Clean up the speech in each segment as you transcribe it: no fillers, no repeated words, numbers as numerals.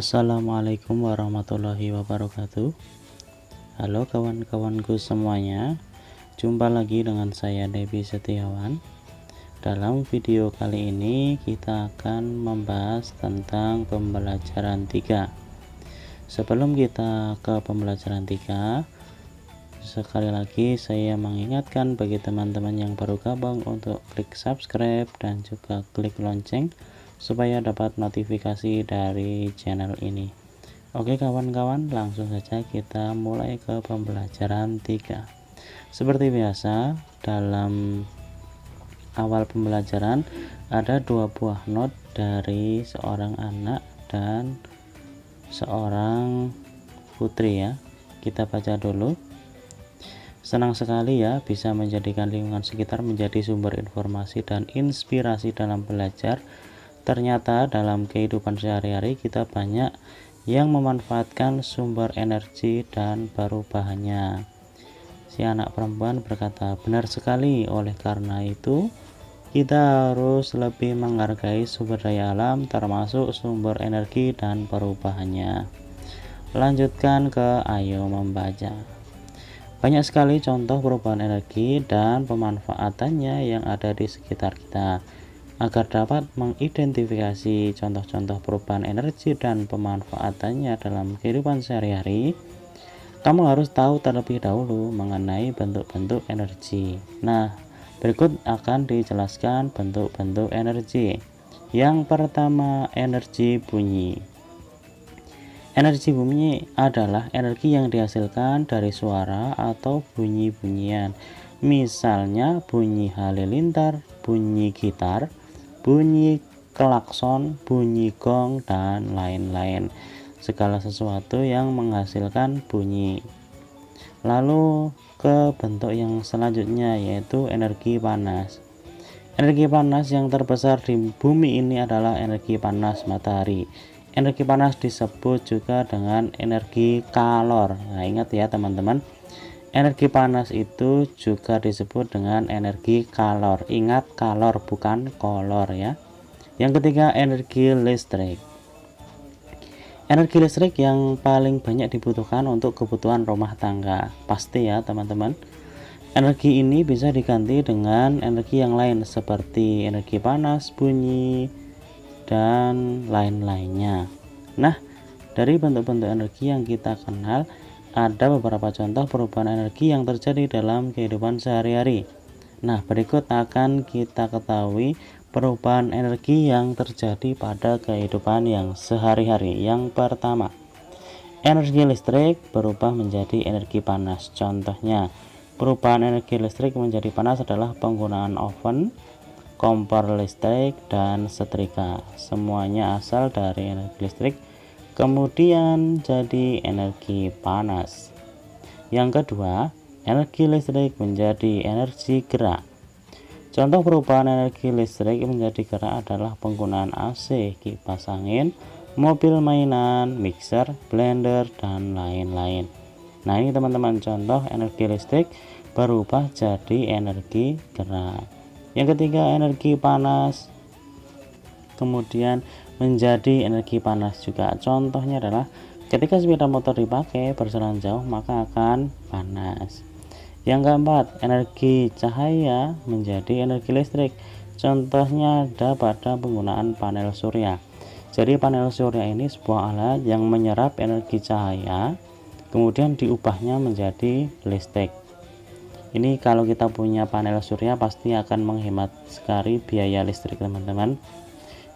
Assalamualaikum warahmatullahi wabarakatuh. Halo kawan-kawanku semuanya, jumpa lagi dengan saya Devi Setiawan. Dalam video kali ini kita akan membahas tentang pembelajaran 3. Sebelum kita ke pembelajaran 3, sekali lagi saya mengingatkan bagi teman-teman yang baru gabung untuk klik subscribe dan juga klik lonceng supaya dapat notifikasi dari channel ini. Oke kawan-kawan, langsung saja kita mulai ke pembelajaran 3. Seperti biasa, dalam awal pembelajaran ada 2 buah not dari seorang anak dan seorang putri ya. Kita baca dulu. Senang sekali ya bisa menjadikan lingkungan sekitar menjadi sumber informasi dan inspirasi dalam belajar. Ternyata dalam kehidupan sehari-hari kita banyak yang memanfaatkan sumber energi dan perubahannya. Si anak perempuan berkata, benar sekali, oleh karena itu kita harus lebih menghargai sumber daya alam termasuk sumber energi dan perubahannya. Lanjutkan ke ayo membaca. Banyak sekali contoh perubahan energi dan pemanfaatannya yang ada di sekitar kita. Agar dapat mengidentifikasi contoh-contoh perubahan energi dan pemanfaatannya dalam kehidupan sehari-hari, kamu harus tahu terlebih dahulu mengenai bentuk-bentuk energi. Nah, berikut akan dijelaskan bentuk-bentuk energi. Yang pertama, energi bunyi. Energi bunyi adalah energi yang dihasilkan dari suara atau bunyi-bunyian. Misalnya bunyi halilintar, bunyi gitar, bunyi klakson, bunyi gong, dan lain-lain. Segala sesuatu yang menghasilkan bunyi. Lalu ke bentuk yang selanjutnya, yaitu energi panas. Energi panas yang terbesar di bumi ini adalah energi panas matahari. Energi panas disebut juga dengan energi kalor. Nah, ingat ya teman-teman, energi panas itu juga disebut dengan energi kalor. Ingat, kalor bukan kolor ya. Yang ketiga, energi listrik. Energi listrik yang paling banyak dibutuhkan untuk kebutuhan rumah tangga. Pasti ya teman-teman. Energi ini bisa diganti dengan energi yang lain seperti energi panas, bunyi, dan lain-lainnya. Nah, dari bentuk-bentuk energi yang kita kenal, ada beberapa contoh perubahan energi yang terjadi dalam kehidupan sehari-hari. Nah, berikut akan kita ketahui perubahan energi yang terjadi pada kehidupan yang sehari-hari. Yang pertama, energi listrik berubah menjadi energi panas. Contohnya, perubahan energi listrik menjadi panas adalah penggunaan oven, kompor listrik, dan setrika. Semuanya asal dari energi listrik kemudian jadi energi panas. Yang kedua, energi listrik menjadi energi gerak. Contoh perubahan energi listrik menjadi gerak adalah penggunaan AC, kipas angin, mobil mainan, mixer, blender, dan lain-lain. Nah, ini teman-teman contoh energi listrik berubah jadi energi gerak. Yang ketiga, energi panas kemudian menjadi energi panas juga. Contohnya adalah ketika sepeda motor dipakai berjalan jauh maka akan panas. Yang keempat, energi cahaya menjadi energi listrik. Contohnya ada pada penggunaan panel surya. Jadi panel surya ini sebuah alat yang menyerap energi cahaya kemudian diubahnya menjadi listrik. Ini kalau kita punya panel surya pasti akan menghemat sekali biaya listrik teman-teman.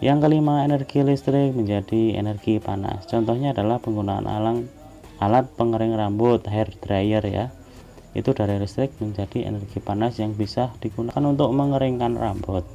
Yang kelima, energi listrik menjadi energi panas. Contohnya adalah penggunaan alat pengering rambut, hair dryer ya. Itu dari listrik menjadi energi panas yang bisa digunakan untuk mengeringkan rambut.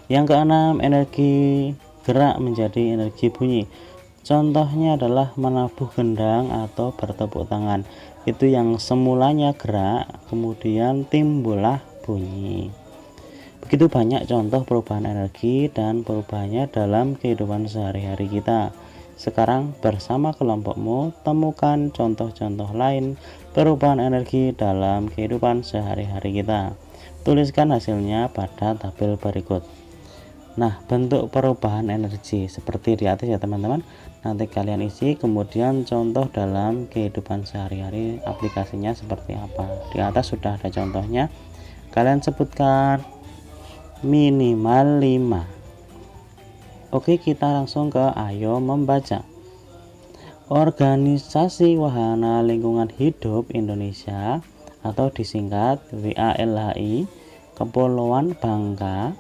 Yang keenam, energi gerak menjadi energi bunyi. Contohnya adalah menabuh gendang atau bertepuk tangan. Itu yang semulanya gerak, kemudian timbullah bunyi. Begitu banyak contoh perubahan energi dan perubahannya dalam kehidupan sehari-hari kita. Sekarang bersama kelompokmu temukan contoh-contoh lain perubahan energi dalam kehidupan sehari-hari kita. Tuliskan hasilnya pada tabel berikut. Nah, bentuk perubahan energi seperti di atas ya teman-teman, nanti kalian isi, kemudian contoh dalam kehidupan sehari-hari aplikasinya seperti apa. Di atas sudah ada contohnya, kalian sebutkan minimal 5. Oke, kita langsung ke ayo membaca. Organisasi Wahana Lingkungan Hidup Indonesia atau disingkat WALHI Kepulauan Bangka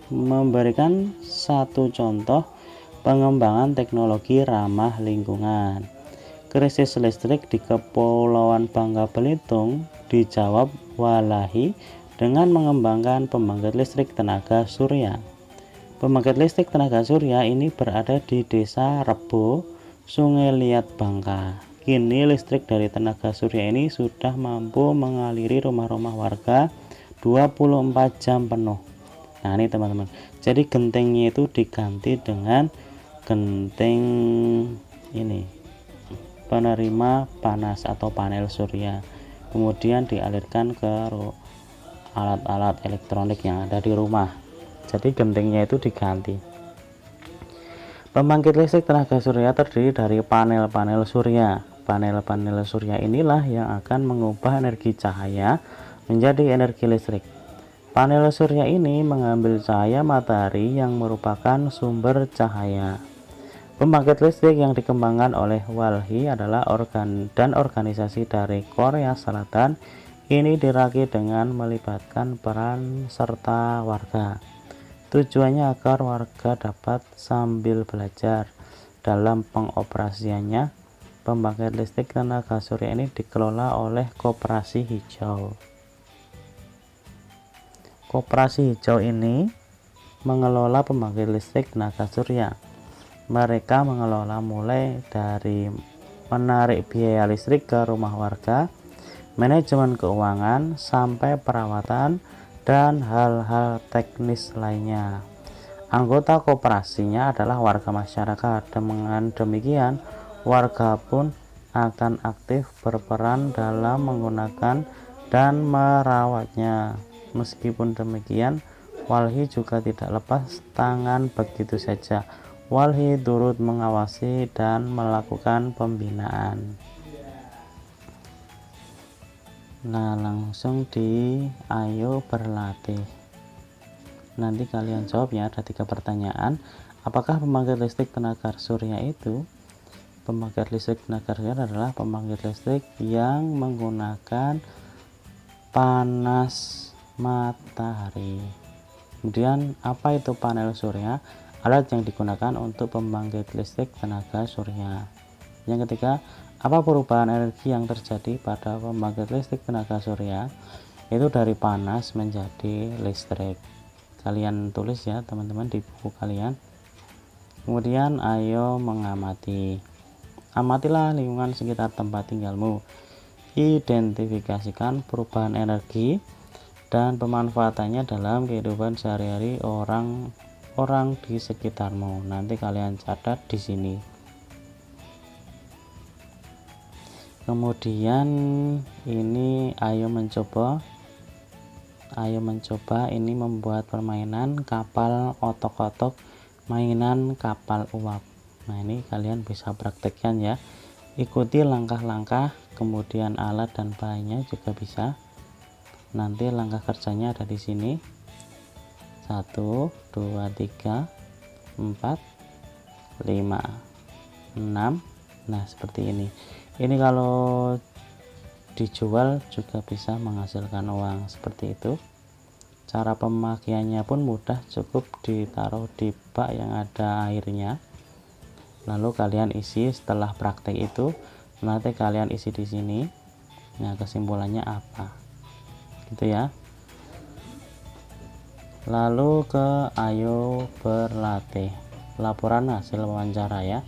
memberikan satu contoh pengembangan teknologi ramah lingkungan. Krisis listrik di Kepulauan Bangka Belitung dijawab WALHI dengan mengembangkan pembangkit listrik tenaga surya. Pembangkit listrik tenaga surya ini berada di Desa Rebo, Sungai Liat Bangka. Kini listrik dari tenaga surya ini sudah mampu mengaliri rumah-rumah warga 24 jam penuh. Nah ini teman-teman, jadi gentengnya itu diganti dengan genteng ini penerima panas atau panel surya, kemudian dialirkan ke alat-alat elektronik yang ada di rumah. Jadi gentengnya itu diganti. Pembangkit listrik tenaga surya terdiri dari panel-panel surya. Panel-panel surya inilah yang akan mengubah energi cahaya menjadi energi listrik. Panel surya ini mengambil cahaya matahari yang merupakan sumber cahaya. Pembangkit listrik yang dikembangkan oleh WALHI adalah organisasi dari Korea Selatan. Ini dirakit dengan melibatkan peran serta warga. Tujuannya agar warga dapat sambil belajar. Dalam pengoperasiannya, pembangkit listrik tenaga surya ini dikelola oleh Koperasi Hijau. Koperasi Hijau ini mengelola pembangkit listrik tenaga surya. Mereka mengelola mulai dari menarik biaya listrik ke rumah warga, manajemen keuangan, sampai perawatan dan hal-hal teknis lainnya. Anggota koperasinya adalah warga masyarakat. Dengan demikian, warga pun akan aktif berperan dalam menggunakan dan merawatnya. Meskipun demikian, WALHI juga tidak lepas tangan begitu saja. WALHI turut mengawasi dan melakukan pembinaan. Nah, langsung di ayo berlatih. Nanti kalian jawab ya, ada 3 pertanyaan. Apakah pembangkit listrik tenaga surya itu? Pembangkit listrik tenaga surya adalah pembangkit listrik yang menggunakan panas matahari. Kemudian apa itu panel surya? Alat yang digunakan untuk pembangkit listrik tenaga surya. Yang ketiga, apa perubahan energi yang terjadi pada pembangkit listrik tenaga surya? Itu dari panas menjadi listrik. Kalian tulis ya teman-teman di buku kalian. Kemudian ayo mengamati. Amatilah lingkungan sekitar tempat tinggalmu. Identifikasikan perubahan energi dan pemanfaatannya dalam kehidupan sehari-hari orang di sekitarmu. Nanti kalian catat di sini. Kemudian ini ayo mencoba ini membuat permainan kapal otok-otok, mainan kapal uap. Nah ini kalian bisa praktekkan ya, ikuti langkah-langkah, kemudian alat dan bahannya juga bisa. Nanti langkah kerjanya ada di sini. 1 2 3 4 5 6. Nah seperti ini. Ini kalau dijual juga bisa menghasilkan uang seperti itu. Cara pemakaiannya pun mudah, cukup ditaruh di bak yang ada airnya, lalu kalian isi. Setelah praktek itu nanti kalian isi di sini. Nah kesimpulannya apa gitu ya. Lalu ke ayo berlatih, laporan hasil wawancara ya.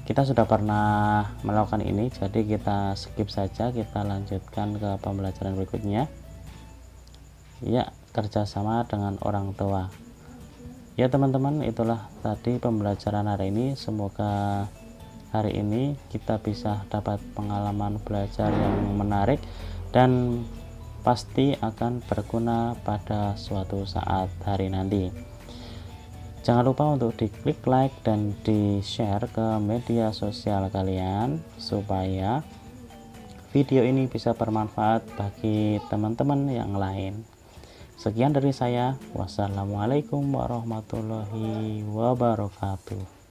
Kita sudah pernah melakukan ini, jadi kita skip saja, kita lanjutkan ke pembelajaran berikutnya ya. Kerjasama dengan orang tua ya teman-teman. Itulah tadi pembelajaran hari ini. Semoga hari ini kita bisa dapat pengalaman belajar yang menarik dan pasti akan berguna pada suatu saat hari nanti. Jangan lupa untuk diklik like dan di share ke media sosial kalian supaya video ini bisa bermanfaat bagi teman-teman yang lain. Sekian dari saya. Wassalamualaikum warahmatullahi wabarakatuh.